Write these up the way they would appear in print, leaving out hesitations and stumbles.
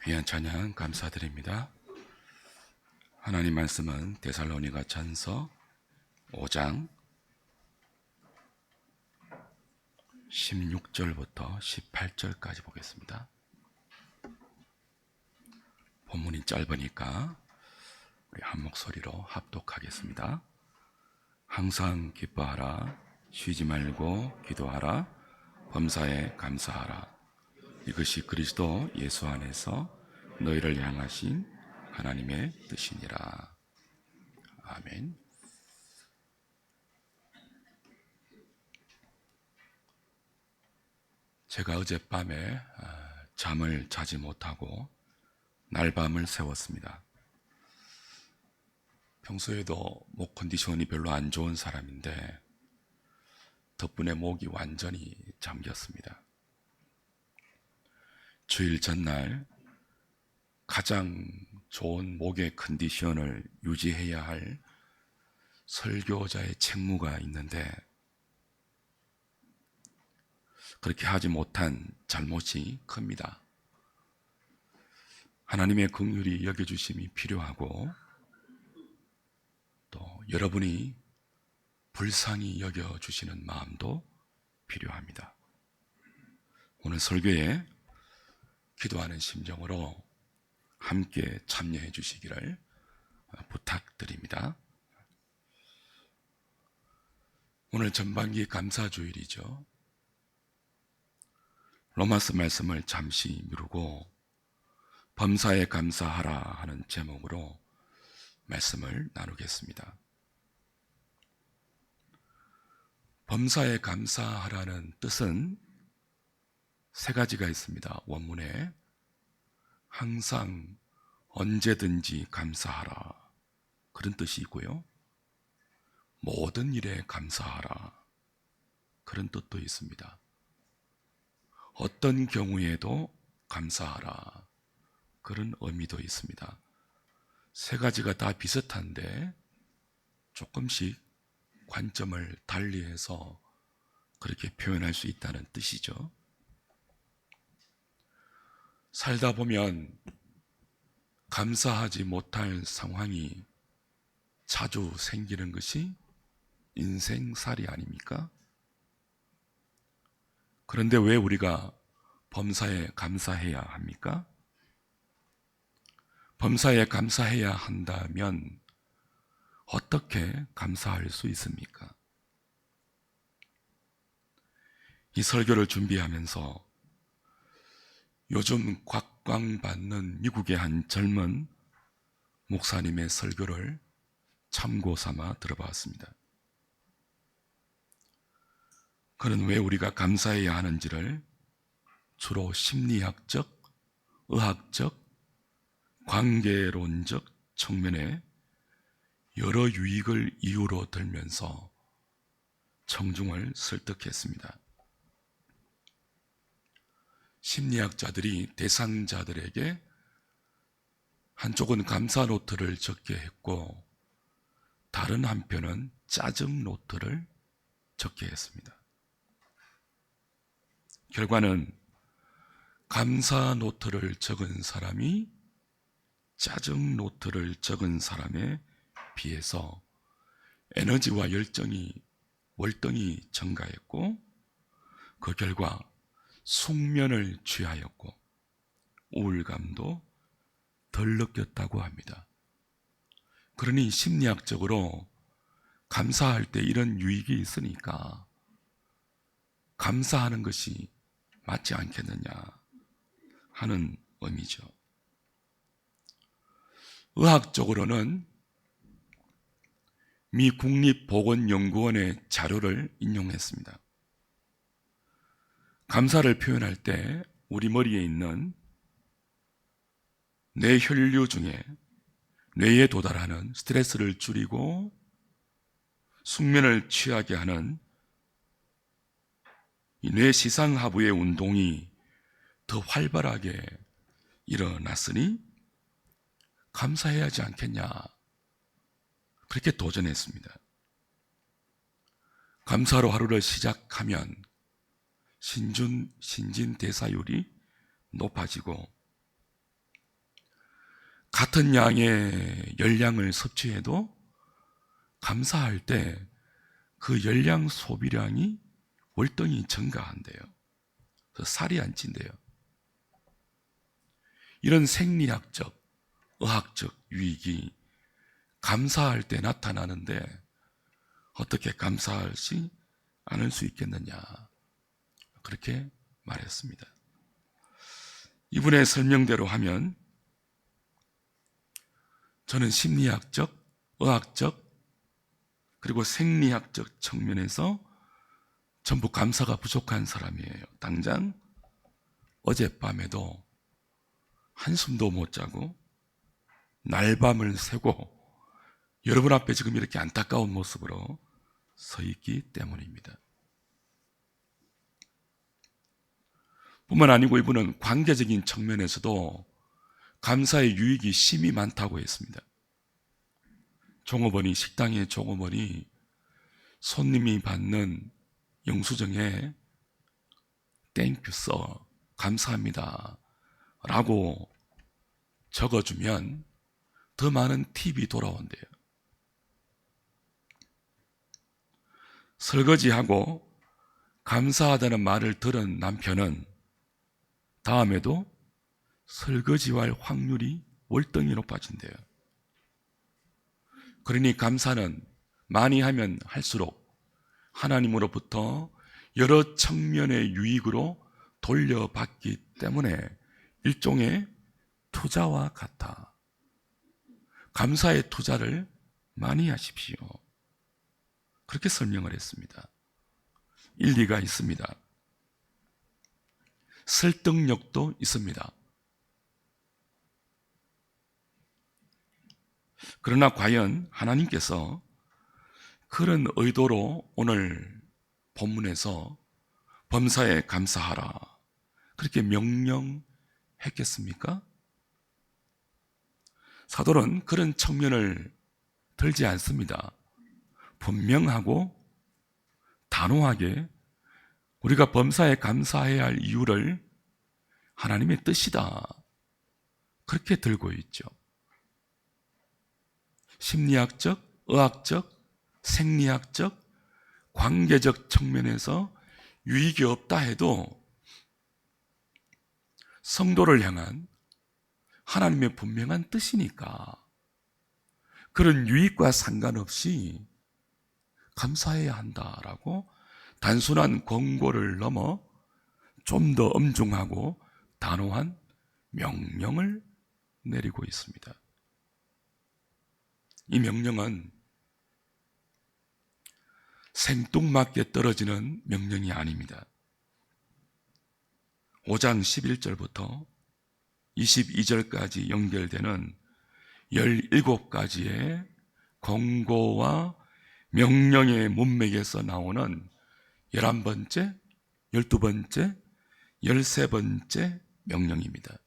귀한 찬양 감사드립니다. 하나님 말씀은 데살로니가 전서 5장 16절부터 18절까지 보겠습니다. 본문이 짧으니까 우리 한 목소리로 합독하겠습니다. 항상 기뻐하라, 쉬지 말고 기도하라, 범사에 감사하라. 이것이 그리스도 예수 안에서 너희를 향하신 하나님의 뜻이니라. 아멘. 제가 어젯밤에 잠을 자지 못하고 날밤을 새웠습니다. 평소에도 목 컨디션이 별로 안 좋은 사람인데 덕분에 목이 완전히 잠겼습니다. 주일 전날 가장 좋은 목의 컨디션을 유지해야 할 설교자의 책무가 있는데 그렇게 하지 못한 잘못이 큽니다. 하나님의 긍휼이 여겨주심이 필요하고 또 여러분이 불쌍히 여겨주시는 마음도 필요합니다. 오늘 설교에 기도하는 심정으로 함께 참여해 주시기를 부탁드립니다. 오늘 전반기 감사주일이죠. 로마서 말씀을 잠시 미루고 범사에 감사하라 하는 제목으로 말씀을 나누겠습니다. 범사에 감사하라는 뜻은 세 가지가 있습니다. 원문에 항상 언제든지 감사하라 그런 뜻이 있고요. 모든 일에 감사하라 그런 뜻도 있습니다. 어떤 경우에도 감사하라 그런 의미도 있습니다. 세 가지가 다 비슷한데 조금씩 관점을 달리해서 그렇게 표현할 수 있다는 뜻이죠. 살다 보면 감사하지 못할 상황이 자주 생기는 것이 인생살이 아닙니까? 그런데 왜 우리가 범사에 감사해야 합니까? 범사에 감사해야 한다면 어떻게 감사할 수 있습니까? 이 설교를 준비하면서 요즘 곽광받는 미국의 한 젊은 목사님의 설교를 참고 삼아 들어봤습니다. 그는 왜 우리가 감사해야 하는지를 주로 심리학적, 의학적, 관계론적 측면에 여러 유익을 이유로 들면서 청중을 설득했습니다. 심리학자들이 대상자들에게 한쪽은 감사 노트를 적게 했고 다른 한편은 짜증 노트를 적게 했습니다. 결과는 감사 노트를 적은 사람이 짜증 노트를 적은 사람에 비해서 에너지와 열정이 월등히 증가했고 그 결과 숙면을 취하였고 우울감도 덜 느꼈다고 합니다. 그러니 심리학적으로 감사할 때 이런 유익이 있으니까 감사하는 것이 맞지 않겠느냐 하는 의미죠. 의학적으로는 미 국립보건연구원의 자료를 인용했습니다. 감사를 표현할 때 우리 머리에 있는 뇌혈류 중에 뇌에 도달하는 스트레스를 줄이고 숙면을 취하게 하는 이 뇌시상하부의 운동이 더 활발하게 일어났으니 감사해야 하지 않겠냐 그렇게 도전했습니다. 감사로 하루를 시작하면 신진대사율이 높아지고 같은 양의 열량을 섭취해도 감사할 때 그 열량 소비량이 월등히 증가한대요. 그래서 살이 안 찐대요. 이런 생리학적, 의학적 유익이 감사할 때 나타나는데 어떻게 감사하지 않을 수 있겠느냐, 그렇게 말했습니다. 이분의 설명대로 하면 저는 심리학적, 의학적, 그리고 생리학적 측면에서 전부 감사가 부족한 사람이에요. 당장 어젯밤에도 한숨도 못 자고 날밤을 새고 여러분 앞에 지금 이렇게 안타까운 모습으로 서 있기 때문입니다. 뿐만 아니고 이분은 관계적인 측면에서도 감사의 유익이 심히 많다고 했습니다. 종업원이, 식당의 종업원이 손님이 받는 영수증에 땡큐 써, 감사합니다 라고 적어주면 더 많은 팁이 돌아온대요. 설거지하고 감사하다는 말을 들은 남편은 다음에도 설거지할 확률이 월등히 높아진대요. 그러니 감사는 많이 하면 할수록 하나님으로부터 여러 측면의 유익으로 돌려받기 때문에 일종의 투자와 같아. 감사의 투자를 많이 하십시오. 그렇게 설명을 했습니다. 일리가 있습니다. 설득력도 있습니다. 그러나 과연 하나님께서 그런 의도로 오늘 본문에서 범사에 감사하라 그렇게 명령했겠습니까? 사도는 그런 측면을 들지 않습니다. 분명하고 단호하게 우리가 범사에 감사해야 할 이유를 하나님의 뜻이다 그렇게 들고 있죠. 심리학적, 의학적, 생리학적, 관계적 측면에서 유익이 없다 해도 성도를 향한 하나님의 분명한 뜻이니까 그런 유익과 상관없이 감사해야 한다라고 단순한 권고를 넘어 좀 더 엄중하고 단호한 명령을 내리고 있습니다. 이 명령은 생뚱맞게 떨어지는 명령이 아닙니다. 5장 11절부터 22절까지 연결되는 17가지의 권고와 명령의 문맥에서 나오는 11번째, 12번째, 13번째 명령입니다.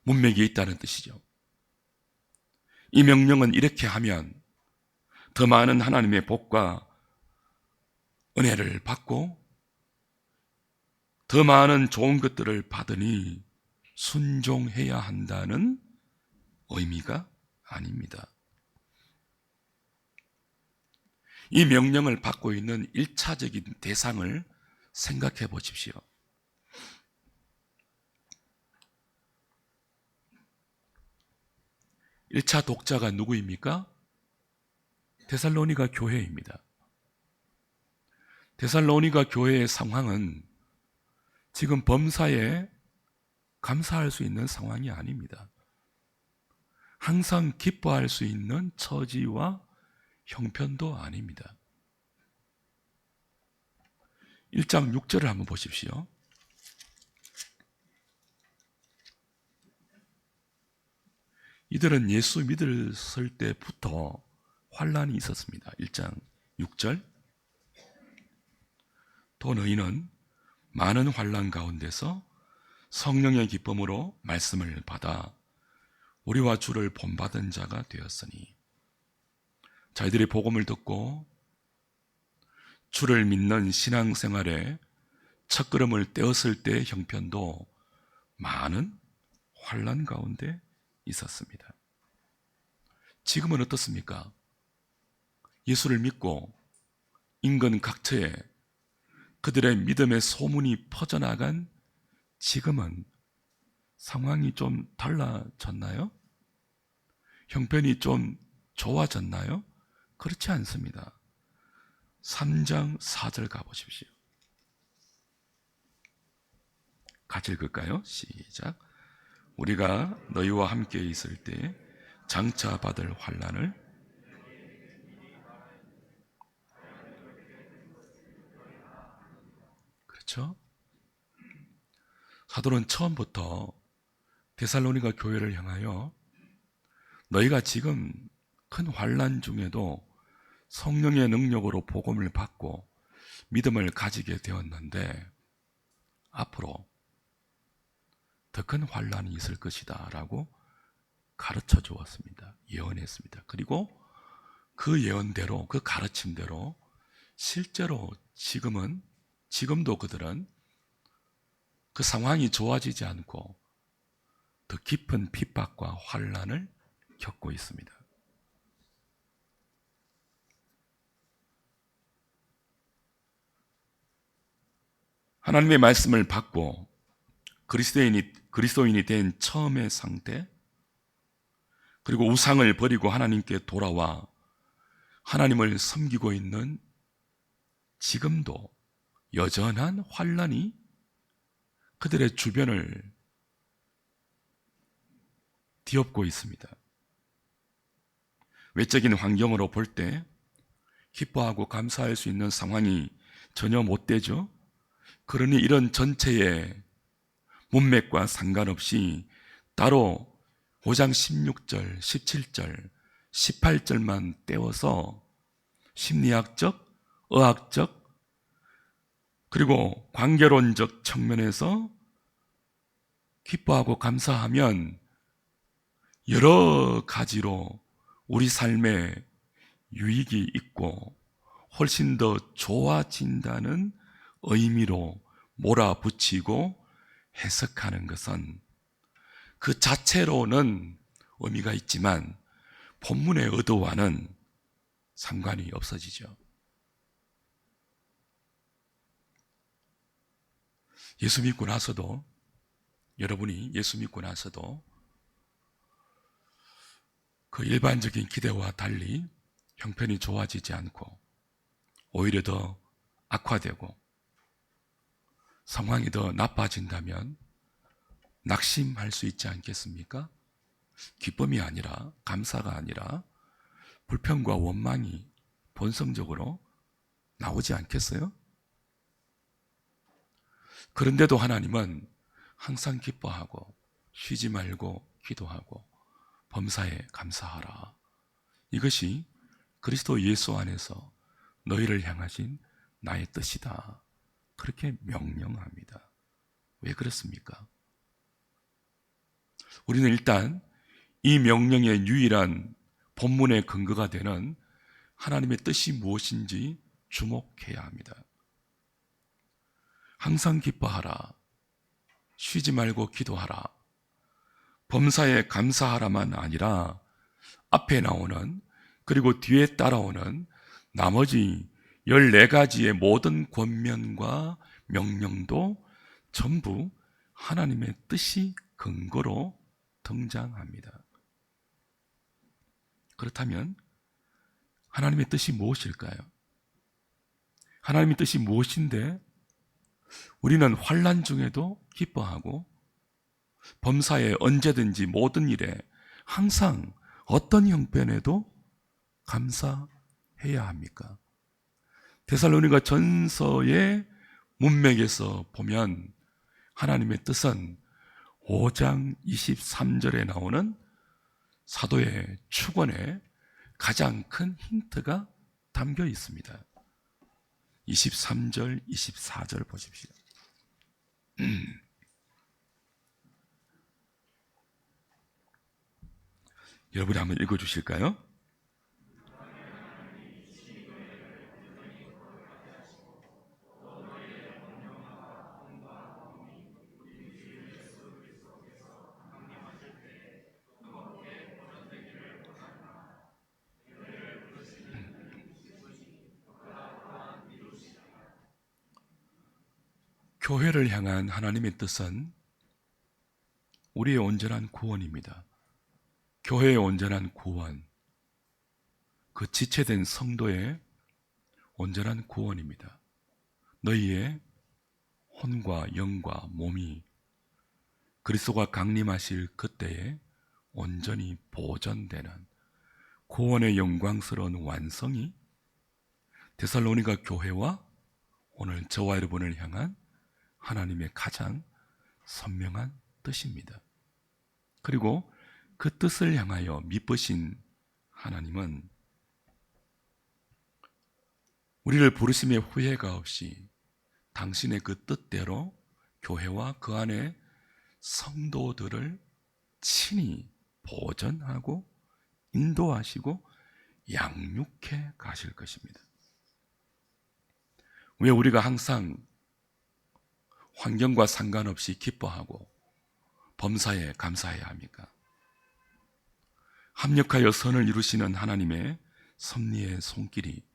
문맥이 있다는 뜻이죠. 이 명령은 이렇게 하면 더 많은 하나님의 복과 은혜를 받고 더 많은 좋은 것들을 받으니 순종해야 한다는 의미가 아닙니다. 이 명령을 받고 있는 1차적인 대상을 생각해 보십시오. (1차) 독자가 누구입니까? 데살로니가 교회입니다. 데살로니가 교회의 상황은 지금 범사에 감사할 수 있는 상황이 아닙니다. 항상 기뻐할 수 있는 처지와 형편도 아닙니다. 1장 6절을 한번 보십시오. 이들은 예수 믿었을 때부터 환난이 있었습니다. 1장 6절. 또 너희는 많은 환난 가운데서 성령의 기쁨으로 말씀을 받아 우리와 주를 본받은 자가 되었으니. 저희들이 복음을 듣고 주를 믿는 신앙생활에 첫걸음을 떼었을 때의 형편도 많은 환난 가운데 있었습니다. 지금은 어떻습니까? 예수를 믿고 인근 각처에 그들의 믿음의 소문이 퍼져나간 지금은 상황이 좀 달라졌나요? 형편이 좀 좋아졌나요? 그렇지 않습니다. 3장 4절 가보십시오. 같이 읽을까요? 시작. 우리가 너희와 함께 있을 때 장차 받을 환난을, 그렇죠? 사도는 처음부터 데살로니가 교회를 향하여 너희가 지금 큰 환난 중에도 성령의 능력으로 복음을 받고 믿음을 가지게 되었는데 앞으로 더 큰 환난이 있을 것이다 라고 가르쳐 주었습니다. 예언했습니다. 그리고 그 예언대로, 그 가르침대로 실제로 지금도 그들은 그 상황이 좋아지지 않고 더 깊은 핍박과 환난을 겪고 있습니다. 하나님의 말씀을 받고 그리스도인이 된 처음의 상태, 그리고 우상을 버리고 하나님께 돌아와 하나님을 섬기고 있는 지금도 여전한 환난이 그들의 주변을 뒤엎고 있습니다. 외적인 환경으로 볼 때 기뻐하고 감사할 수 있는 상황이 전혀 못 되죠. 그러니 이런 전체의 문맥과 상관없이 따로 5장 16절, 17절, 18절만 떼어서 심리학적, 의학적, 그리고 관계론적 측면에서 기뻐하고 감사하면 여러 가지로 우리 삶에 유익이 있고 훨씬 더 좋아진다는 의미로 몰아붙이고 해석하는 것은 그 자체로는 의미가 있지만 본문의 의도와는 상관이 없어지죠. 예수 믿고 나서도, 여러분이 예수 믿고 나서도 그 일반적인 기대와 달리 형편이 좋아지지 않고 오히려 더 악화되고 상황이 더 나빠진다면 낙심할 수 있지 않겠습니까? 기쁨이 아니라, 감사가 아니라 불평과 원망이 본성적으로 나오지 않겠어요? 그런데도 하나님은 항상 기뻐하고 쉬지 말고 기도하고 범사에 감사하라. 이것이 그리스도 예수 안에서 너희를 향하신 나의 뜻이다. 그렇게 명령합니다. 왜 그렇습니까? 우리는 일단 이 명령의 유일한 본문의 근거가 되는 하나님의 뜻이 무엇인지 주목해야 합니다. 항상 기뻐하라. 쉬지 말고 기도하라. 범사에 감사하라만 아니라 앞에 나오는, 그리고 뒤에 따라오는 나머지 14가지의 모든 권면과 명령도 전부 하나님의 뜻이 근거로 등장합니다. 그렇다면 하나님의 뜻이 무엇일까요? 하나님의 뜻이 무엇인데 우리는 환난 중에도 기뻐하고 범사에 언제든지 모든 일에 항상 어떤 형편에도 감사해야 합니까? 데살로니가 전서의 문맥에서 보면 하나님의 뜻은 5장 23절에 나오는 사도의 축원에 가장 큰 힌트가 담겨 있습니다. 23절, 24절 보십시오. 여러분이 한번 읽어주실까요? 교회를 향한 하나님의 뜻은 우리의 온전한 구원입니다. 교회의 온전한 구원, 그 지체된 성도의 온전한 구원입니다. 너희의 혼과 영과 몸이 그리스도가 강림하실 그때에 온전히 보존되는 구원의 영광스러운 완성이 데살로니가 교회와 오늘 저와 여러분을 향한 하나님의 가장 선명한 뜻입니다. 그리고 그 뜻을 향하여 미쁘신 하나님은 우리를 부르심에 후회가 없이 당신의 그 뜻대로 교회와 그 안에 성도들을 친히 보존하고 인도하시고 양육해 가실 것입니다. 왜 우리가 항상 환경과 상관없이 기뻐하고 범사에 감사해야 합니까? 합력하여 선을 이루시는 하나님의 섭리의 손길이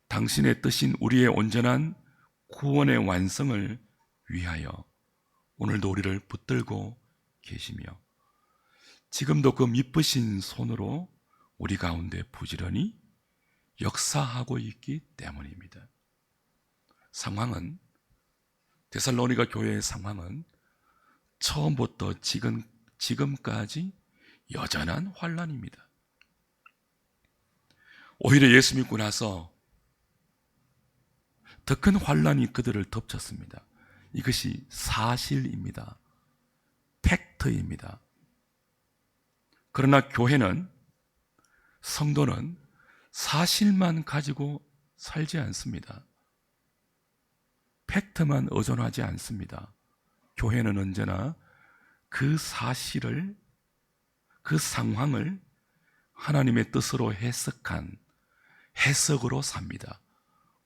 당신의 뜻인 우리의 온전한 구원의 완성을 위하여 오늘도 우리를 붙들고 계시며 지금도 그 미쁘신 손으로 우리 가운데 부지런히 역사하고 있기 때문입니다. 상황은, 데살로니가 교회의 상황은 처음부터 지금까지 여전한 환난입니다. 오히려 예수 믿고 나서 더 큰 환난이 그들을 덮쳤습니다. 이것이 사실입니다. 팩트입니다. 그러나 교회는, 성도는 사실만 가지고 살지 않습니다. 팩트만 의존하지 않습니다. 교회는 언제나 그 사실을, 그 상황을 하나님의 뜻으로 해석한 해석으로 삽니다.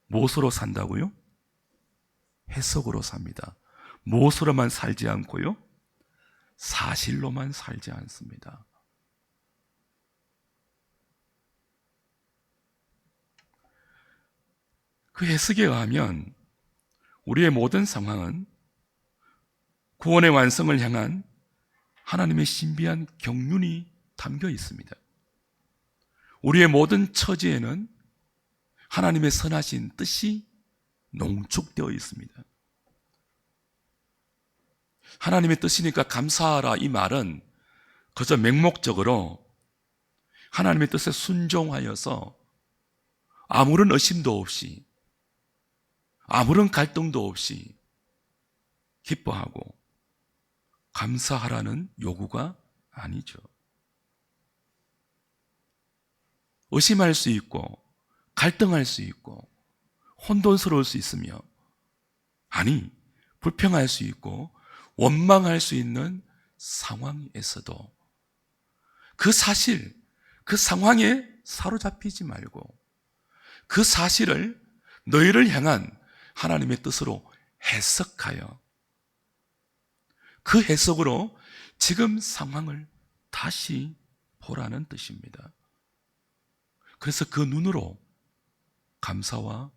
무엇으로 산다고요? 해석으로 삽니다. 무엇으로만 살지 않고요? 사실로만 살지 않습니다. 그 해석에 의하면 우리의 모든 상황은 구원의 완성을 향한 하나님의 신비한 경륜이 담겨 있습니다. 우리의 모든 처지에는 하나님의 선하신 뜻이 농축되어 있습니다. 하나님의 뜻이니까 감사하라, 이 말은 그저 맹목적으로 하나님의 뜻에 순종하여서 아무런 의심도 없이, 아무런 갈등도 없이 기뻐하고 감사하라는 요구가 아니죠. 의심할 수 있고 갈등할 수 있고 혼돈스러울 수 있으며, 아니 불평할 수 있고 원망할 수 있는 상황에서도 그 사실, 그 상황에 사로잡히지 말고 그 사실을 너희를 향한 하나님의 뜻으로 해석하여 그 해석으로 지금 상황을 다시 보라는 뜻입니다. 그래서 그 눈으로 감사와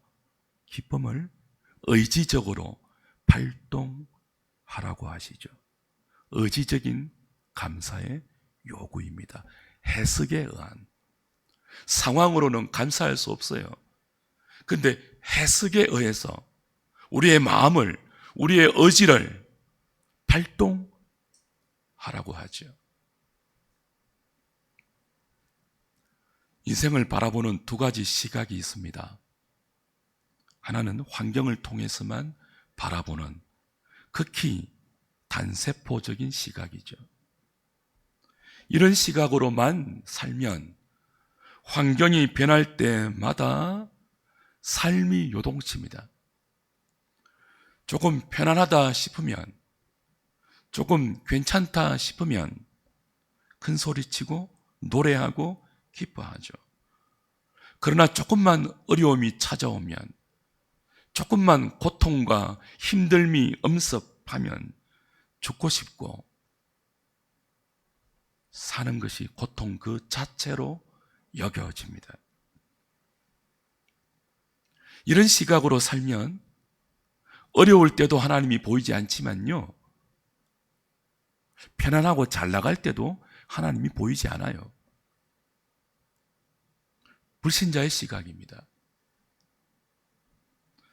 기쁨을 의지적으로 발동하라고 하시죠. 의지적인 감사의 요구입니다. 해석에 의한. 상황으로는 감사할 수 없어요. 근데 해석에 의해서 우리의 마음을, 우리의 의지를 발동하라고 하죠. 인생을 바라보는 두 가지 시각이 있습니다. 하나는 환경을 통해서만 바라보는 극히 단세포적인 시각이죠. 이런 시각으로만 살면 환경이 변할 때마다 삶이 요동칩니다. 조금 편안하다 싶으면, 조금 괜찮다 싶으면 큰 소리치고 노래하고 기뻐하죠. 그러나 조금만 어려움이 찾아오면, 조금만 고통과 힘듦이 엄습하면 죽고 싶고 사는 것이 고통 그 자체로 여겨집니다. 이런 시각으로 살면 어려울 때도 하나님이 보이지 않지만요, 편안하고 잘 나갈 때도 하나님이 보이지 않아요. 불신자의 시각입니다.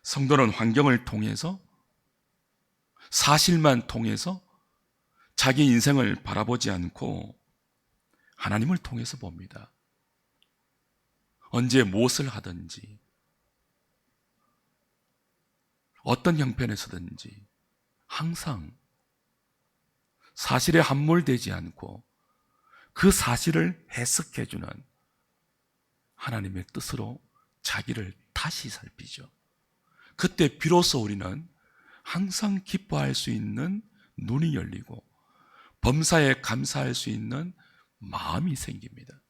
성도는 환경을 통해서, 사실만 통해서 자기 인생을 바라보지 않고 하나님을 통해서 봅니다. 언제 무엇을 하든지, 어떤 형편에서든지 항상 사실에 함몰되지 않고 그 사실을 해석해주는 하나님의 뜻으로 자기를 다시 살피죠. 그때 비로소 우리는 항상 기뻐할 수 있는 눈이 열리고 범사에 감사할 수 있는 마음이 생깁니다.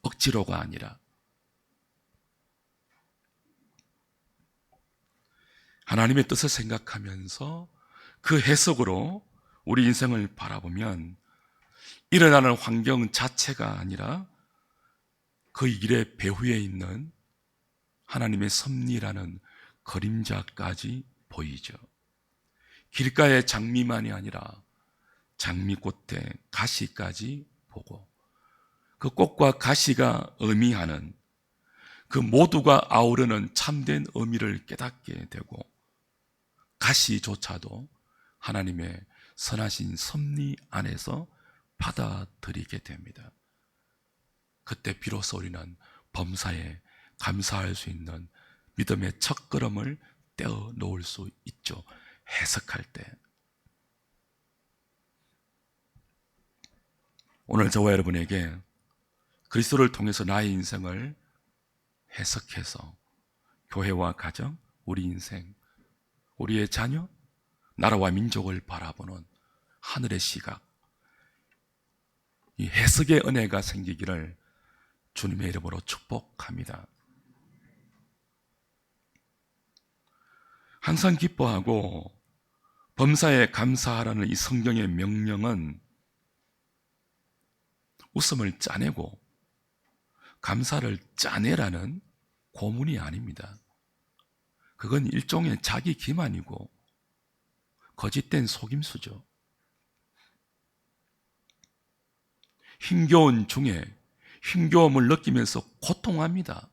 억지로가 아니라. 하나님의 뜻을 생각하면서 그 해석으로 우리 인생을 바라보면 일어나는 환경 자체가 아니라 그 일의 배후에 있는 하나님의 섭리라는 그림자까지 보이죠. 길가의 장미만이 아니라 장미꽃의 가시까지 보고 그 꽃과 가시가 의미하는 그 모두가 아우르는 참된 의미를 깨닫게 되고 가시조차도 하나님의 선하신 섭리 안에서 받아들이게 됩니다. 그때 비로소 우리는 범사에 감사할 수 있는 믿음의 첫걸음을 떼어 놓을 수 있죠. 해석할 때. 오늘 저와 여러분에게 그리스도를 통해서 나의 인생을 해석해서 교회와 가정, 우리 인생, 우리의 자녀, 나라와 민족을 바라보는 하늘의 시각, 이 해석의 은혜가 생기기를 주님의 이름으로 축복합니다. 항상 기뻐하고 범사에 감사하라는 이 성경의 명령은 웃음을 짜내고 감사를 짜내라는 고문이 아닙니다. 그건 일종의 자기 기만이고 거짓된 속임수죠. 힘겨운 중에 힘겨움을 느끼면서 고통합니다.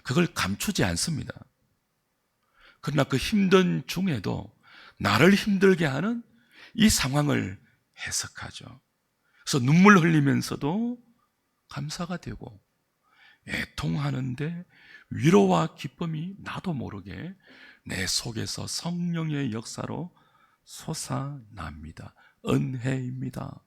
그걸 감추지 않습니다. 그러나 그 힘든 중에도 나를 힘들게 하는 이 상황을 해석하죠. 그래서 눈물 흘리면서도 감사가 되고 애통하는데 위로와 기쁨이 나도 모르게 내 속에서 성령의 역사로 솟아납니다. 은혜입니다.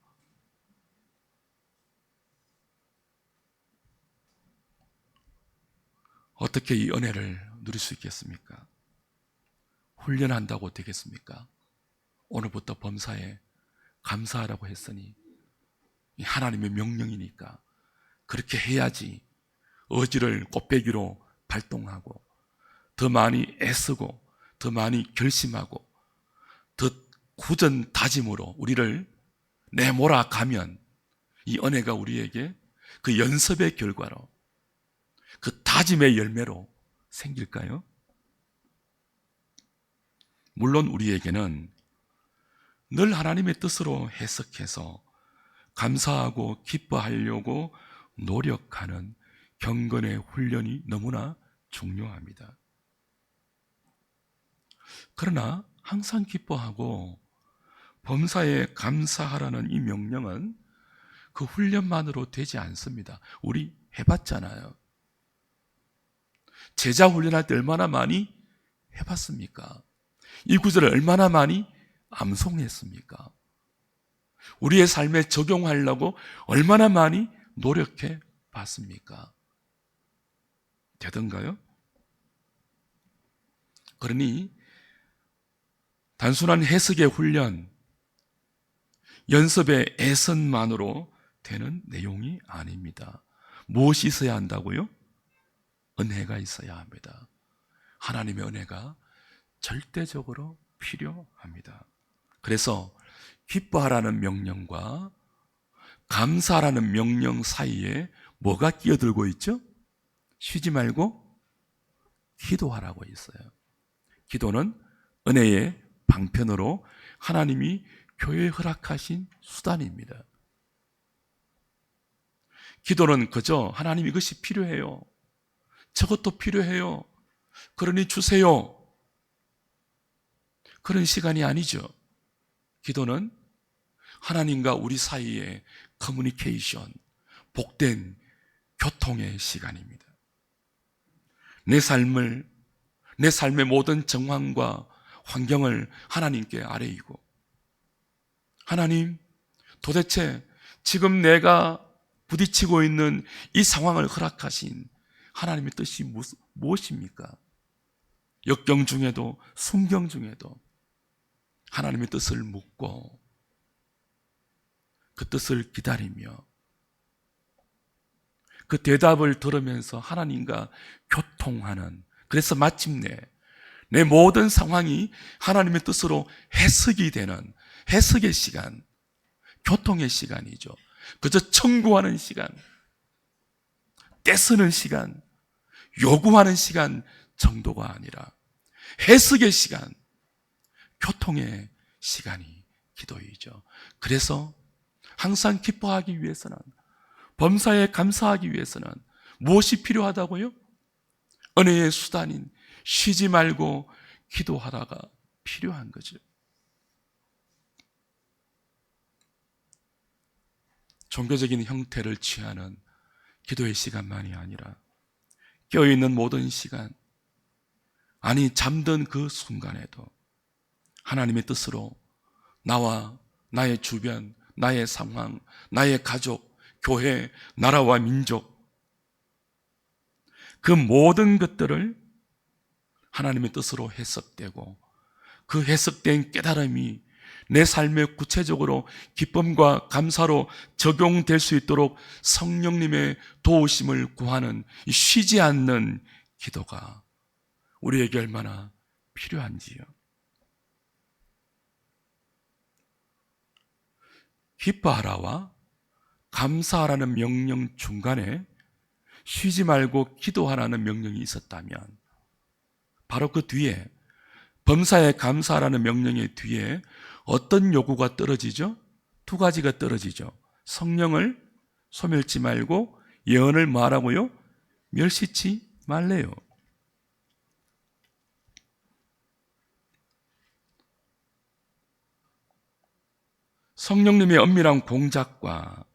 어떻게 이 은혜를 누릴 수 있겠습니까? 훈련한다고 되겠습니까? 오늘부터 범사에 감사하라고 했으니 하나님의 명령이니까 그렇게 해야지 의지를 꽃배기로 발동하고 더 많이 애쓰고 더 많이 결심하고 더 굳은 다짐으로 우리를 내몰아가면 이 은혜가 우리에게 그 연습의 결과로 그 다짐의 열매로 생길까요? 물론 우리에게는 늘 하나님의 뜻으로 해석해서 감사하고 기뻐하려고 노력하는 경건의 훈련이 너무나 중요합니다. 그러나 항상 기뻐하고 범사에 감사하라는 이 명령은 그 훈련만으로 되지 않습니다. 우리 해봤잖아요. 제자 훈련할 때 얼마나 많이 해봤습니까? 이 구절을 얼마나 많이 암송했습니까? 우리의 삶에 적용하려고 얼마나 많이 노력해 봤습니까? 되던가요? 그러니 단순한 해석의 훈련, 연습의 애선만으로 되는 내용이 아닙니다. 무엇이 있어야 한다고요? 은혜가 있어야 합니다. 하나님의 은혜가 절대적으로 필요합니다. 그래서 기뻐하라는 명령과 감사하라는 명령 사이에 뭐가 끼어들고 있죠? 쉬지 말고 기도하라고 있어요. 기도는 은혜의 방편으로 하나님이 교회에 허락하신 수단입니다. 기도는 그저 하나님 이것이 필요해요, 저것도 필요해요, 그러니 주세요, 그런 시간이 아니죠. 기도는 하나님과 우리 사이의 커뮤니케이션, 복된 교통의 시간입니다. 내 삶의 모든 정황과 환경을 하나님께 아뢰이고, 하나님, 도대체 지금 내가 부딪히고 있는 이 상황을 허락하신 하나님의 뜻이 무엇입니까? 역경 중에도 순경 중에도 하나님의 뜻을 묻고 그 뜻을 기다리며 그 대답을 들으면서 하나님과 교통하는, 그래서 마침내 내 모든 상황이 하나님의 뜻으로 해석이 되는 해석의 시간, 교통의 시간이죠. 그저 청구하는 시간, 떼쓰는 시간, 요구하는 시간 정도가 아니라 해석의 시간, 교통의 시간이 기도이죠. 그래서 항상 기뻐하기 위해서는, 범사에 감사하기 위해서는 무엇이 필요하다고요? 은혜의 수단인 쉬지 말고 기도하다가 필요한 거죠. 종교적인 형태를 취하는 기도의 시간만이 아니라 깨어있는 모든 시간, 아니 잠든 그 순간에도 하나님의 뜻으로 나와 나의 주변, 나의 상황, 나의 가족, 교회, 나라와 민족, 그 모든 것들을 하나님의 뜻으로 해석되고 그 해석된 깨달음이 내 삶에 구체적으로 기쁨과 감사로 적용될 수 있도록 성령님의 도우심을 구하는 이 쉬지 않는 기도가 우리에게 얼마나 필요한지요. 기뻐하라와 감사하라는 명령 중간에 쉬지 말고 기도하라는 명령이 있었다면, 바로 그 뒤에 범사에 감사하라는 명령의 뒤에 어떤 요구가 떨어지죠? 두 가지가 떨어지죠. 성령을 소멸치 말고 예언을 뭐하라고요? 멸시치 말래요. 성령님의 엄밀한 공작과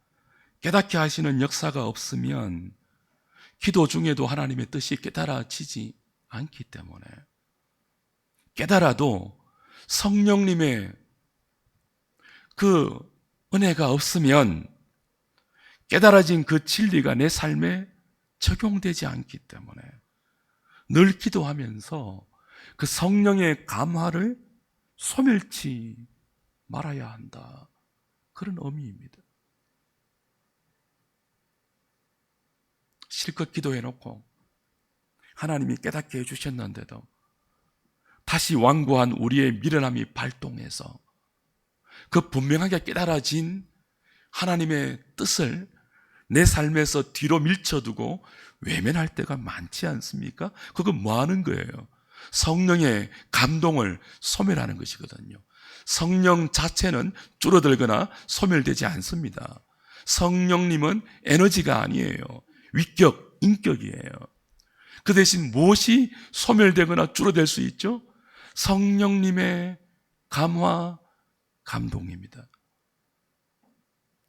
깨닫게 하시는 역사가 없으면 기도 중에도 하나님의 뜻이 깨달아지지 않기 때문에, 깨달아도 성령님의 그 은혜가 없으면 깨달아진 그 진리가 내 삶에 적용되지 않기 때문에 늘 기도하면서 그 성령의 감화를 소멸치 말아야 한다, 그런 의미입니다. 실컷 기도해놓고 하나님이 깨닫게 해주셨는데도 다시 완고한 우리의 미련함이 발동해서 그 분명하게 깨달아진 하나님의 뜻을 내 삶에서 뒤로 밀쳐두고 외면할 때가 많지 않습니까? 그거 뭐 하는 거예요? 성령의 감동을 소멸하는 것이거든요. 성령 자체는 줄어들거나 소멸되지 않습니다. 성령님은 에너지가 아니에요. 위격, 인격이에요. 그 대신 무엇이 소멸되거나 줄어들 수 있죠? 성령님의 감화, 감동입니다.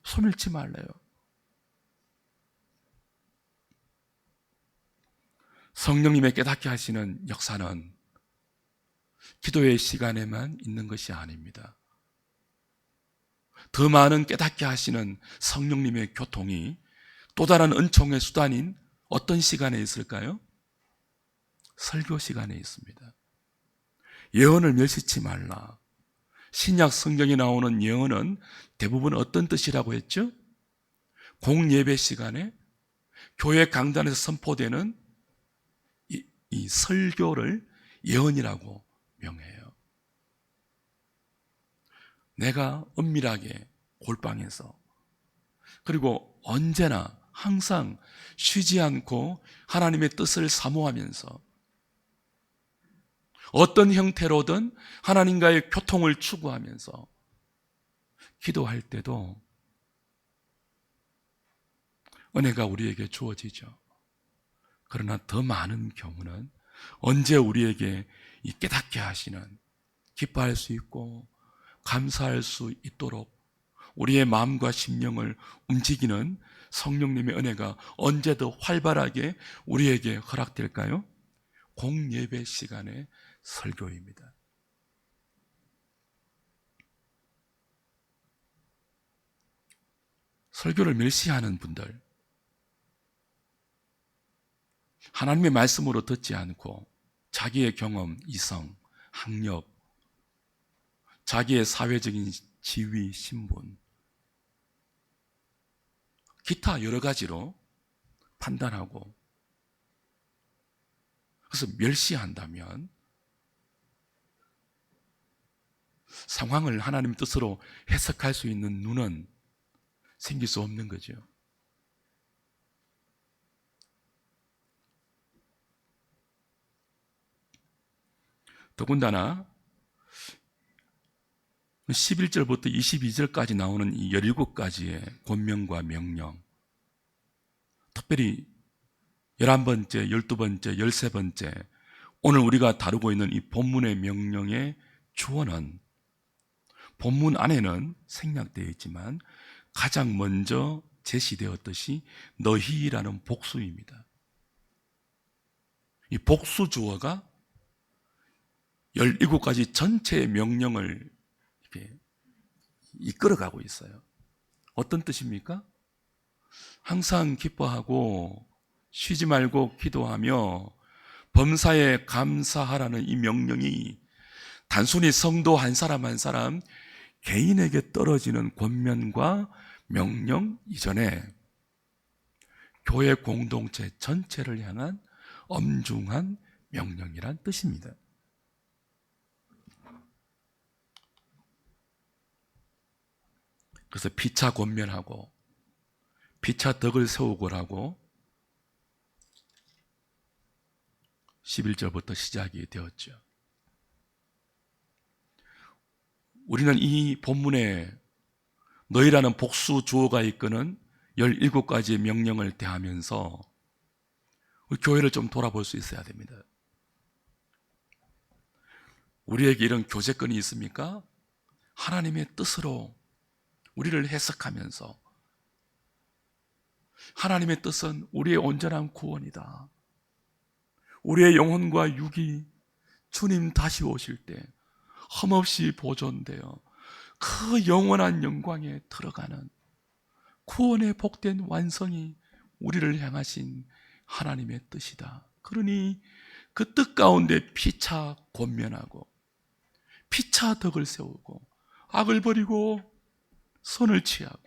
소멸치 말래요. 성령님의 깨닫게 하시는 역사는 기도의 시간에만 있는 것이 아닙니다. 더 많은 깨닫게 하시는 성령님의 교통이 또 다른 은총의 수단인 어떤 시간에 있을까요? 설교 시간에 있습니다. 예언을 멸시치 말라. 신약 성경에 나오는 예언은 대부분 어떤 뜻이라고 했죠? 공예배 시간에 교회 강단에서 선포되는 이 설교를 예언이라고 명해요. 내가 은밀하게 골방에서, 그리고 언제나 항상 쉬지 않고 하나님의 뜻을 사모하면서 어떤 형태로든 하나님과의 교통을 추구하면서 기도할 때도 은혜가 우리에게 주어지죠. 그러나 더 많은 경우는 언제 우리에게 이 깨닫게 하시는, 기뻐할 수 있고 감사할 수 있도록 우리의 마음과 심령을 움직이는 성령님의 은혜가 언제 더 활발하게 우리에게 허락될까요? 공예배 시간의 설교입니다. 설교를 멸시하는 분들, 하나님의 말씀으로 듣지 않고 자기의 경험, 이성, 학력, 자기의 사회적인 지위, 신분, 기타 여러 가지로 판단하고 그래서 멸시한다면 상황을 하나님 뜻으로 해석할 수 있는 눈은 생길 수 없는 거죠. 더군다나 11절부터 22절까지 나오는 이 17가지의 권명과 명령, 특별히 11번째, 12번째, 13번째, 오늘 우리가 다루고 있는 이 본문의 명령의 주어는 본문 안에는 생략되어 있지만 가장 먼저 제시되었듯이 너희라는 복수입니다. 이 복수 주어가 17가지 전체의 명령을 이렇게 이끌어가고 있어요. 어떤 뜻입니까? 항상 기뻐하고 쉬지 말고 기도하며 범사에 감사하라는 이 명령이 단순히 성도 한 사람 한 사람 개인에게 떨어지는 권면과 명령 이전에 교회 공동체 전체를 향한 엄중한 명령이란 뜻입니다. 그래서 피차 권면하고 피차 덕을 세우고라고 11절부터 시작이 되었죠. 우리는 이 본문에 너희라는 복수 주어가 이끄는 17가지의 명령을 대하면서 우리 교회를 좀 돌아볼 수 있어야 됩니다. 우리에게 이런 교제권이 있습니까? 하나님의 뜻으로 우리를 해석하면서 하나님의 뜻은 우리의 온전한 구원이다. 우리의 영혼과 육이 주님 다시 오실 때 흠없이 보존되어 그 영원한 영광에 들어가는 구원의 복된 완성이 우리를 향하신 하나님의 뜻이다. 그러니 그 뜻 가운데 피차 권면하고 피차 덕을 세우고 악을 버리고 선을 취하고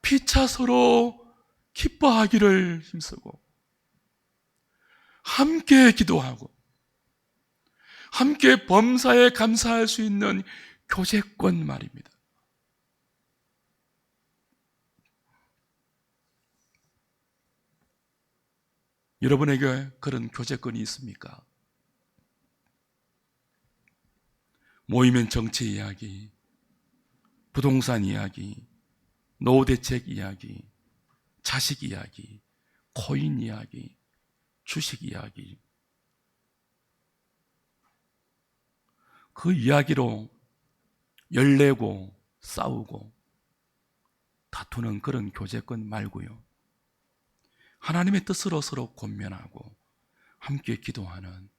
피차 서로 기뻐하기를 힘쓰고 함께 기도하고 함께 범사에 감사할 수 있는 교제권 말입니다. 여러분에게 그런 교제권이 있습니까? 모이면 정치 이야기, 부동산 이야기, 노후 대책 이야기, 자식 이야기, 코인 이야기, 주식 이야기, 그 이야기로 열내고 싸우고 다투는 그런 교제권 말고요. 하나님의 뜻으로 서로 권면하고 함께 기도하는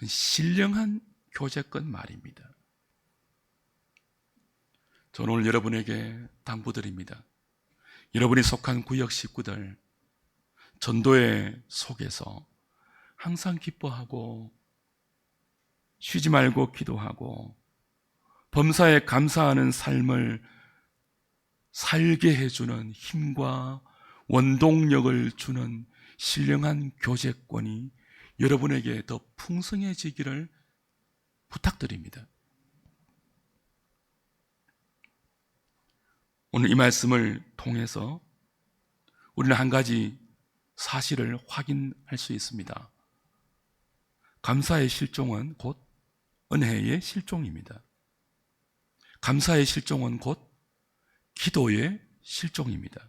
신령한 교제권 말입니다. 저는 오늘 여러분에게 당부드립니다. 여러분이 속한 구역 식구들 전도의 속에서 항상 기뻐하고 쉬지 말고 기도하고 범사에 감사하는 삶을 살게 해주는 힘과 원동력을 주는 신령한 교제권이 여러분에게 더 풍성해지기를 부탁드립니다. 오늘 이 말씀을 통해서 우리는 한 가지 사실을 확인할 수 있습니다. 감사의 실종은 곧 은혜의 실종입니다. 감사의 실종은 곧 기도의 실종입니다.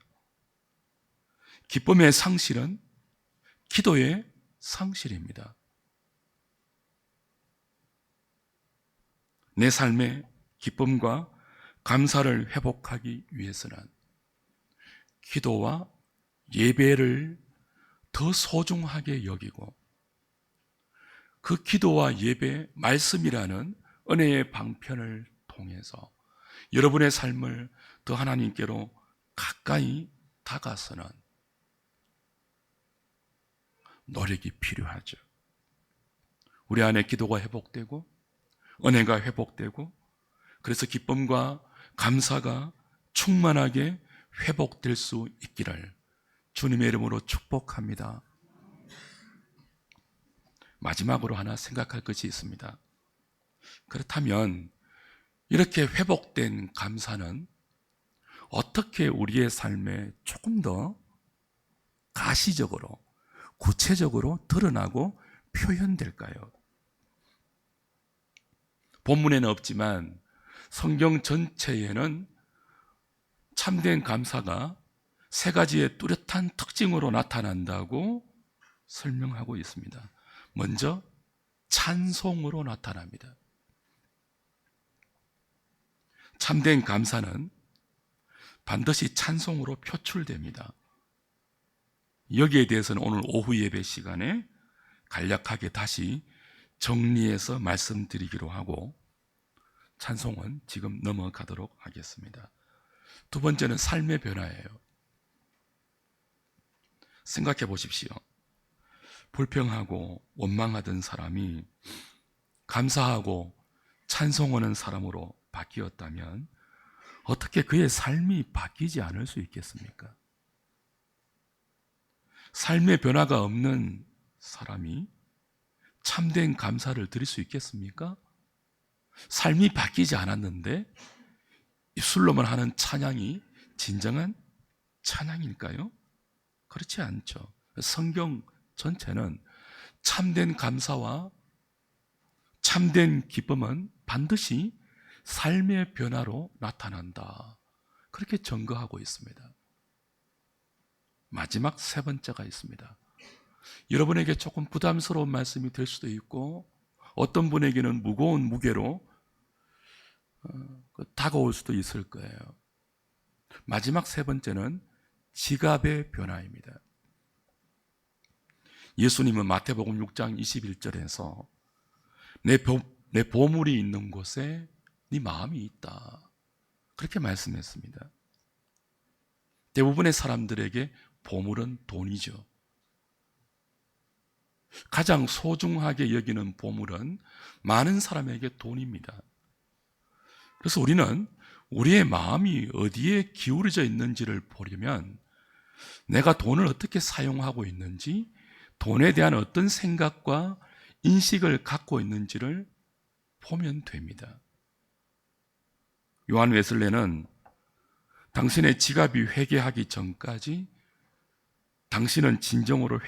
기쁨의 상실은 기도의 상실입니다. 내 삶의 기쁨과 감사를 회복하기 위해서는 기도와 예배를 더 소중하게 여기고 그 기도와 예배, 말씀이라는 은혜의 방편을 통해서 여러분의 삶을 더 하나님께로 가까이 다가서는 노력이 필요하죠. 우리 안에 기도가 회복되고 은혜가 회복되고 그래서 기쁨과 감사가 충만하게 회복될 수 있기를 주님의 이름으로 축복합니다. 마지막으로 하나 생각할 것이 있습니다. 그렇다면 이렇게 회복된 감사는 어떻게 우리의 삶에 조금 더 가시적으로 구체적으로 드러나고 표현될까요? 본문에는 없지만 성경 전체에는 참된 감사가 세 가지의 뚜렷한 특징으로 나타난다고 설명하고 있습니다. 먼저 찬송으로 나타납니다. 참된 감사는 반드시 찬송으로 표출됩니다. 여기에 대해서는 오늘 오후 예배 시간에 간략하게 다시 정리해서 말씀드리기로 하고 찬송은 지금 넘어가도록 하겠습니다. 두 번째는 삶의 변화예요. 생각해 보십시오. 불평하고 원망하던 사람이 감사하고 찬송하는 사람으로 바뀌었다면 어떻게 그의 삶이 바뀌지 않을 수 있겠습니까? 삶의 변화가 없는 사람이 참된 감사를 드릴 수 있겠습니까? 삶이 바뀌지 않았는데 입술로만 하는 찬양이 진정한 찬양일까요? 그렇지 않죠. 성경 전체는 참된 감사와 참된 기쁨은 반드시 삶의 변화로 나타난다. 그렇게 증거하고 있습니다. 마지막 세 번째가 있습니다. 여러분에게 조금 부담스러운 말씀이 될 수도 있고 어떤 분에게는 무거운 무게로 다가올 수도 있을 거예요. 마지막 세 번째는 지갑의 변화입니다. 예수님은 마태복음 6장 21절에서 내 보물이 있는 곳에 네 마음이 있다. 그렇게 말씀했습니다. 대부분의 사람들에게 보물은 돈이죠. 가장 소중하게 여기는 보물은 많은 사람에게 돈입니다. 그래서 우리는 우리의 마음이 어디에 기울어져 있는지를 보려면 내가 돈을 어떻게 사용하고 있는지, 돈에 대한 어떤 생각과 인식을 갖고 있는지를 보면 됩니다. 요한 웨슬레는 당신의 지갑이 회개하기 전까지 당신은 진정으로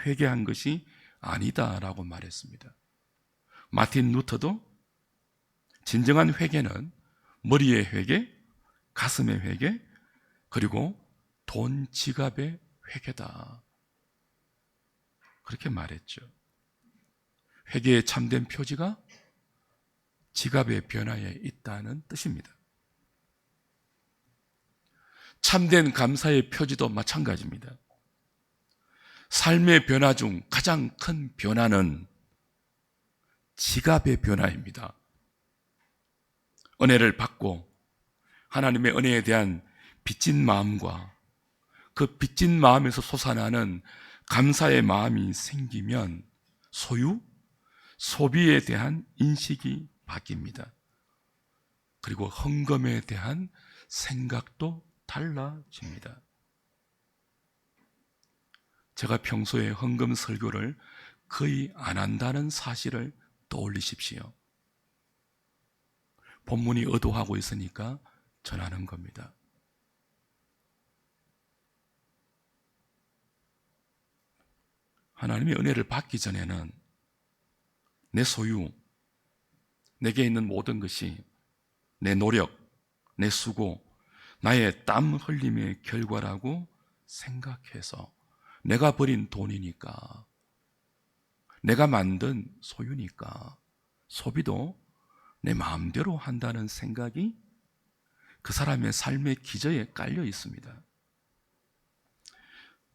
회개한 것이 아니다라고 말했습니다. 마틴 루터도 진정한 회개는 머리의 회개, 가슴의 회개, 그리고 돈 지갑의 회개다. 그렇게 말했죠. 회개의 참된 표지가 지갑의 변화에 있다는 뜻입니다. 참된 감사의 표지도 마찬가지입니다. 삶의 변화 중 가장 큰 변화는 지갑의 변화입니다. 은혜를 받고 하나님의 은혜에 대한 빚진 마음과 그 빚진 마음에서 솟아나는 감사의 마음이 생기면 소비에 대한 인식이 바뀝니다. 그리고 헌금에 대한 생각도 달라집니다. 제가 평소에 헌금 설교를 거의 안 한다는 사실을 떠올리십시오. 본문이 의도하고 있으니까 전하는 겁니다. 하나님의 은혜를 받기 전에는 내 소유, 내게 있는 모든 것이 내 노력, 내 수고, 나의 땀 흘림의 결과라고 생각해서 내가 버린 돈이니까, 내가 만든 소유니까 소비도 내 마음대로 한다는 생각이 그 사람의 삶의 기저에 깔려 있습니다.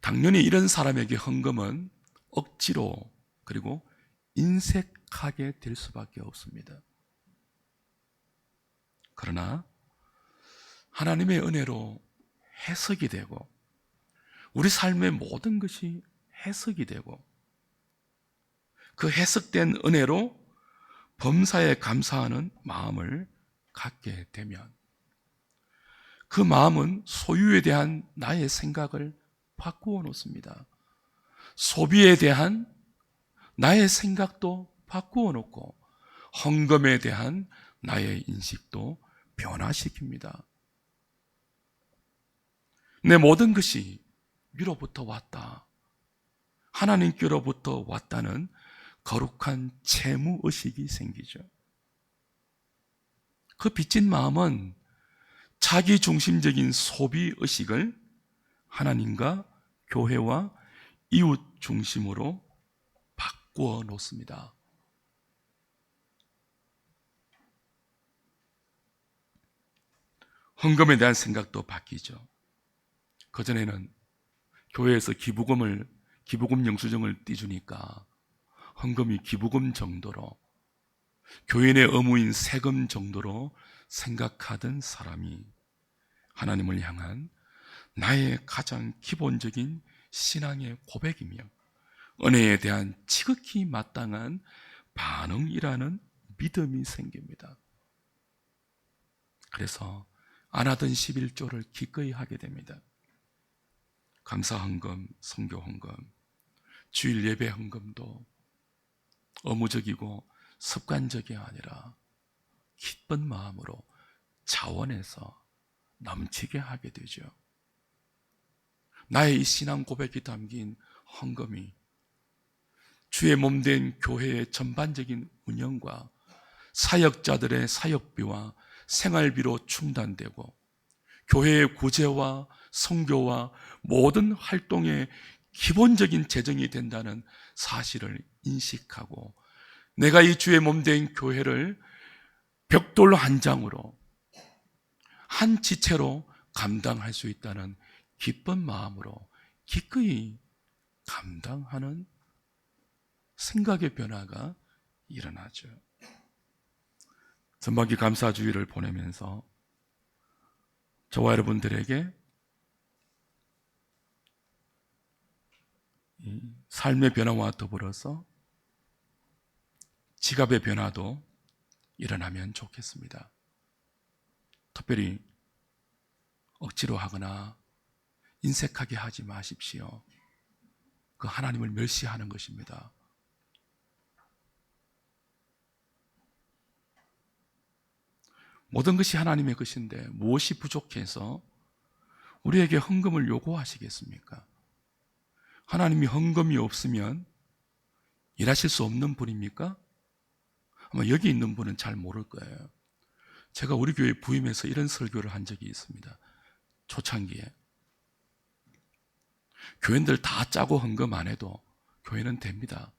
당연히 이런 사람에게 헌금은 억지로 그리고 인색하게 될 수밖에 없습니다. 그러나 하나님의 은혜로 해석이 되고 우리 삶의 모든 것이 해석이 되고 그 해석된 은혜로 범사에 감사하는 마음을 갖게 되면 그 마음은 소유에 대한 나의 생각을 바꾸어 놓습니다. 소비에 대한 나의 생각도 바꾸어 놓고 헌금에 대한 나의 인식도 변화시킵니다. 내 모든 것이 위로부터 왔다, 하나님께로부터 왔다는 거룩한 채무의식이 생기죠. 그 빚진 마음은 자기중심적인 소비의식을 하나님과 교회와 이웃 중심으로 바꾸어 놓습니다. 헌금에 대한 생각도 바뀌죠. 그전에는 교회에서 기부금 영수증을 띄주니까 헌금이 기부금 정도로, 교인의 의무인 세금 정도로 생각하던 사람이 하나님을 향한 나의 가장 기본적인 신앙의 고백이며 은혜에 대한 지극히 마땅한 반응이라는 믿음이 생깁니다. 그래서 안 하던 11조를 기꺼이 하게 됩니다. 감사헌금, 선교헌금, 주일 예배 헌금도 의무적이고 습관적이 아니라 기쁜 마음으로 자원해서 넘치게 하게 되죠. 나의 이 신앙 고백이 담긴 헌금이 주의 몸된 교회의 전반적인 운영과 사역자들의 사역비와 생활비로 충당되고 교회의 구제와 선교와 모든 활동의 기본적인 재정이 된다는 사실을 인식하고 내가 이 주의 몸된 교회를 벽돌 한 장으로 한 지체로 감당할 수 있다는 기쁜 마음으로 기꺼이 감당하는 생각의 변화가 일어나죠. 전반기 감사주의를 보내면서 저와 여러분들에게 이 삶의 변화와 더불어서 지갑의 변화도 일어나면 좋겠습니다. 특별히 억지로 하거나 인색하게 하지 마십시오. 그 하나님을 멸시하는 것입니다. 모든 것이 하나님의 것인데 무엇이 부족해서 우리에게 헌금을 요구하시겠습니까? 하나님이 헌금이 없으면 일하실 수 없는 분입니까? 아마 여기 있는 분은 잘 모를 거예요. 제가 우리 교회 부임해서 이런 설교를 한 적이 있습니다. 초창기에. 교인들 다 짜고 헌금 안 해도 교회는 됩니다.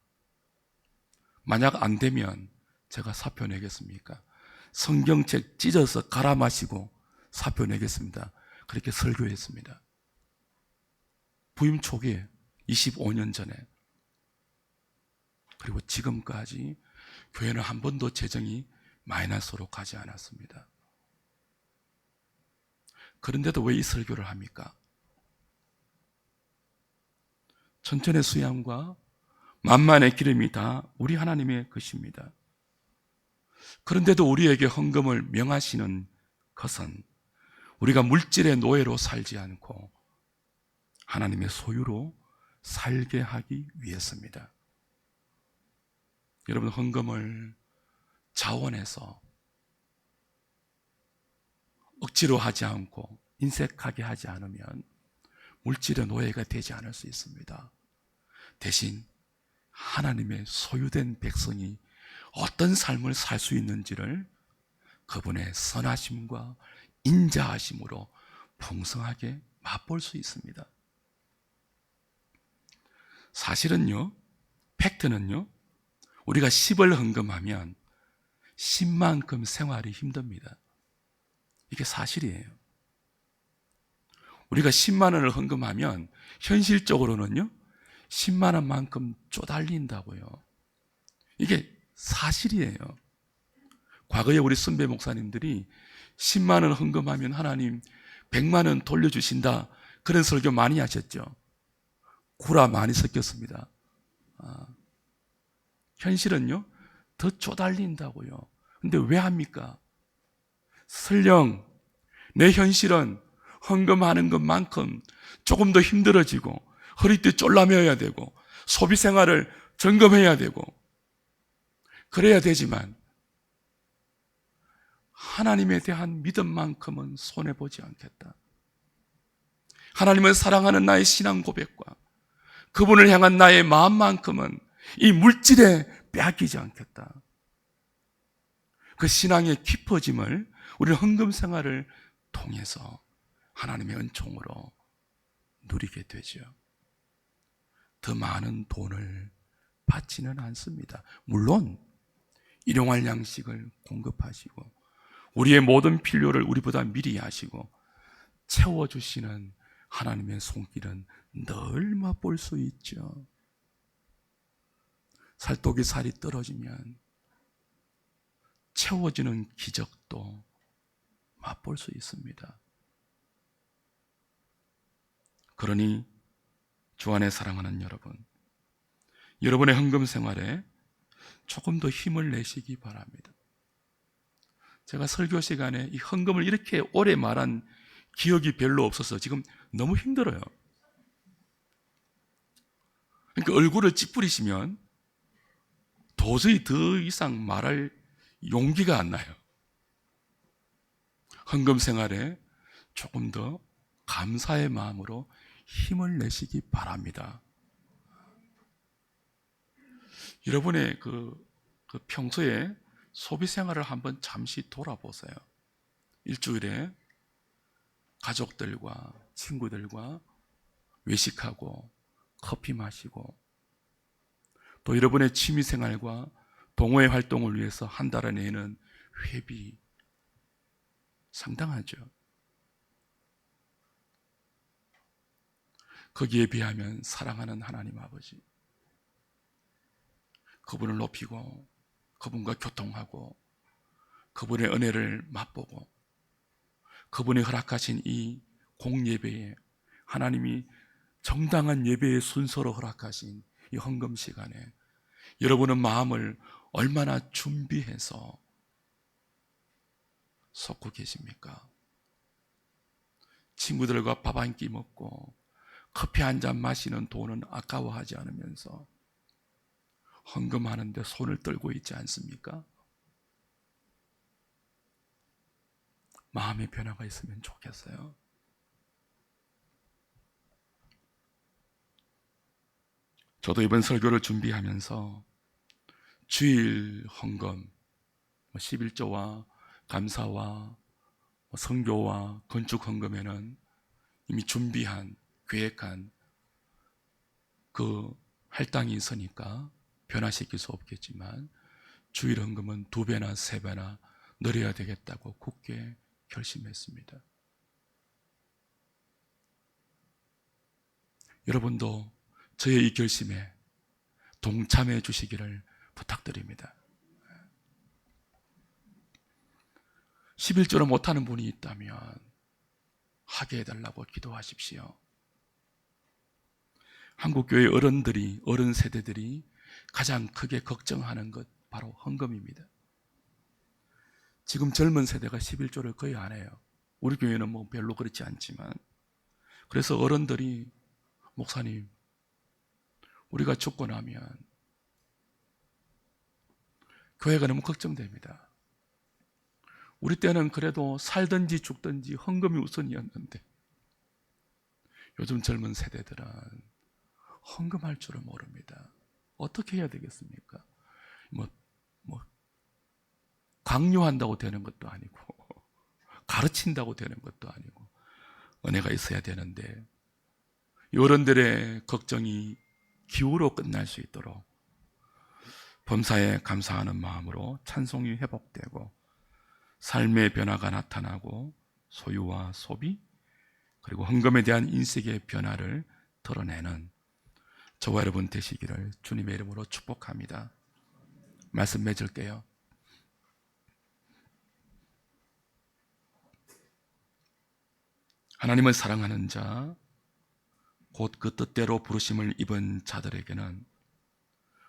만약 안 되면 제가 사표 내겠습니까? 성경책 찢어서 갈아 마시고 사표 내겠습니다. 그렇게 설교했습니다. 부임 초기에 25년 전에. 그리고 지금까지 교회는 한 번도 재정이 마이너스로 가지 않았습니다. 그런데도 왜 이 설교를 합니까? 천천의 수양과 만만의 기름이 다 우리 하나님의 것입니다. 그런데도 우리에게 헌금을 명하시는 것은 우리가 물질의 노예로 살지 않고 하나님의 소유로 살게 하기 위해서입니다. 여러분, 헌금을 자원해서 억지로 하지 않고 인색하게 하지 않으면 물질의 노예가 되지 않을 수 있습니다. 대신 하나님의 소유된 백성이 어떤 삶을 살 수 있는지를 그분의 선하심과 인자하심으로 풍성하게 맛볼 수 있습니다. 사실은요, 팩트는요, 우리가 10을 헌금하면 10만큼 생활이 힘듭니다. 이게 사실이에요. 우리가 10만 원을 헌금하면 현실적으로는요, 10만 원만큼 쪼달린다고요. 이게 사실이에요. 과거에 우리 선배 목사님들이 10만 원 헌금하면 하나님 100만 원 돌려주신다, 그런 설교 많이 하셨죠. 구라 많이 섞였습니다. 현실은요, 더 쪼달린다고요. 근데 왜 합니까? 설령 내 현실은 헌금하는 것만큼 조금 더 힘들어지고 허리띠 쫄라매야 되고 소비 생활을 점검해야 되고 그래야 되지만 하나님에 대한 믿음만큼은 손해보지 않겠다. 하나님을 사랑하는 나의 신앙 고백과 그분을 향한 나의 마음만큼은 이 물질에 빼앗기지 않겠다. 그 신앙의 깊어짐을 우리 헌금 생활을 통해서 하나님의 은총으로 누리게 되죠. 더 많은 돈을 받지는 않습니다. 물론 일용할 양식을 공급하시고 우리의 모든 필요를 우리보다 미리 하시고 채워주시는 하나님의 손길은 늘 맛볼 수 있죠. 살독이 살이 떨어지면 채워지는 기적도 맛볼 수 있습니다. 그러니 주 안에 사랑하는 여러분, 여러분의 헌금 생활에 조금 더 힘을 내시기 바랍니다. 제가 설교 시간에 이 헌금을 이렇게 오래 말한 기억이 별로 없어서 지금 너무 힘들어요. 그러니까 얼굴을 찌푸리시면 도저히 더 이상 말할 용기가 안 나요. 헌금 생활에 조금 더 감사의 마음으로 힘을 내시기 바랍니다. 여러분의 그 평소에 소비 생활을 한번 잠시 돌아보세요. 일주일에 가족들과 친구들과 외식하고 커피 마시고 또 여러분의 취미 생활과 동호회 활동을 위해서 한 달에 내는 회비 상당하죠. 거기에 비하면 사랑하는 하나님 아버지, 그분을 높이고 그분과 교통하고 그분의 은혜를 맛보고 그분이 허락하신 이 공예배에 하나님이 정당한 예배의 순서로 허락하신 이 헌금 시간에 여러분의 마음을 얼마나 준비해서 쏟고 계십니까? 친구들과 밥 한 끼 먹고 커피 한 잔 마시는 돈은 아까워하지 않으면서 헌금하는데 손을 떨고 있지 않습니까? 마음의 변화가 있으면 좋겠어요. 저도 이번 설교를 준비하면서 주일 헌금, 11조와 감사와 선교와 건축 헌금에는 이미 준비한, 계획한 그 할당이 있으니까 변화시킬 수 없겠지만 주일 헌금은 2배나 3배나 늘려야 되겠다고 굳게 결심했습니다. 여러분도 저의 이 결심에 동참해 주시기를 부탁드립니다. 11조를 못하는 분이 있다면 하게 해달라고 기도하십시오. 한국교회 어른들이, 어른 세대들이 가장 크게 걱정하는 것 바로 헌금입니다. 지금 젊은 세대가 11조를 거의 안 해요. 우리 교회는 뭐 별로 그렇지 않지만. 그래서 어른들이 목사님, 우리가 죽고 나면 교회가 너무 걱정됩니다. 우리 때는 그래도 살든지 죽든지 헌금이 우선이었는데 요즘 젊은 세대들은 헌금할 줄을 모릅니다. 어떻게 해야 되겠습니까? 뭐, 뭐, 강요한다고 되는 것도 아니고, 가르친다고 되는 것도 아니고, 은혜가 있어야 되는데, 어른들의 걱정이 기후로 끝날 수 있도록 범사에 감사하는 마음으로 찬송이 회복되고 삶의 변화가 나타나고 소유와 소비 그리고 헌금에 대한 인식의 변화를 드러내는 저와 여러분 되시기를 주님의 이름으로 축복합니다. 말씀 맺을게요. 하나님을 사랑하는 자, 곧 그 뜻대로 부르심을 입은 자들에게는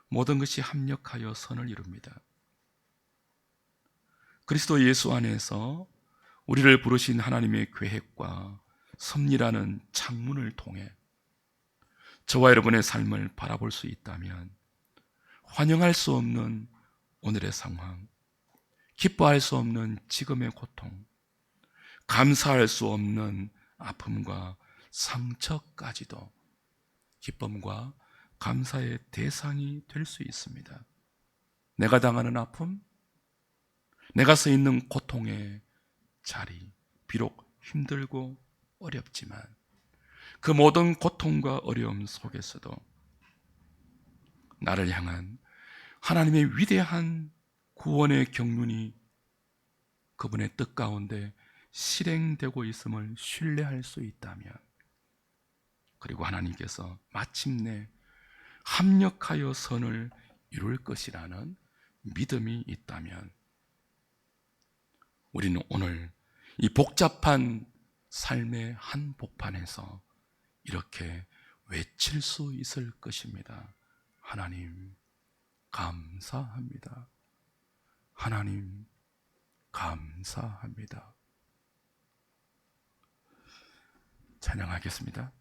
모든 것이 합력하여 선을 이룹니다. 그리스도 예수 안에서 우리를 부르신 하나님의 계획과 섭리라는 창문을 통해 저와 여러분의 삶을 바라볼 수 있다면 환영할 수 없는 오늘의 상황, 기뻐할 수 없는 지금의 고통, 감사할 수 없는 아픔과 상처까지도 기쁨과 감사의 대상이 될 수 있습니다. 내가 당하는 아픔, 내가 서 있는 고통의 자리, 비록 힘들고 어렵지만 그 모든 고통과 어려움 속에서도 나를 향한 하나님의 위대한 구원의 경륜이 그분의 뜻 가운데 실행되고 있음을 신뢰할 수 있다면, 그리고 하나님께서 마침내 합력하여 선을 이룰 것이라는 믿음이 있다면 우리는 오늘 이 복잡한 삶의 한복판에서 이렇게 외칠 수 있을 것입니다. 하나님 감사합니다. 하나님 감사합니다. 찬양하겠습니다.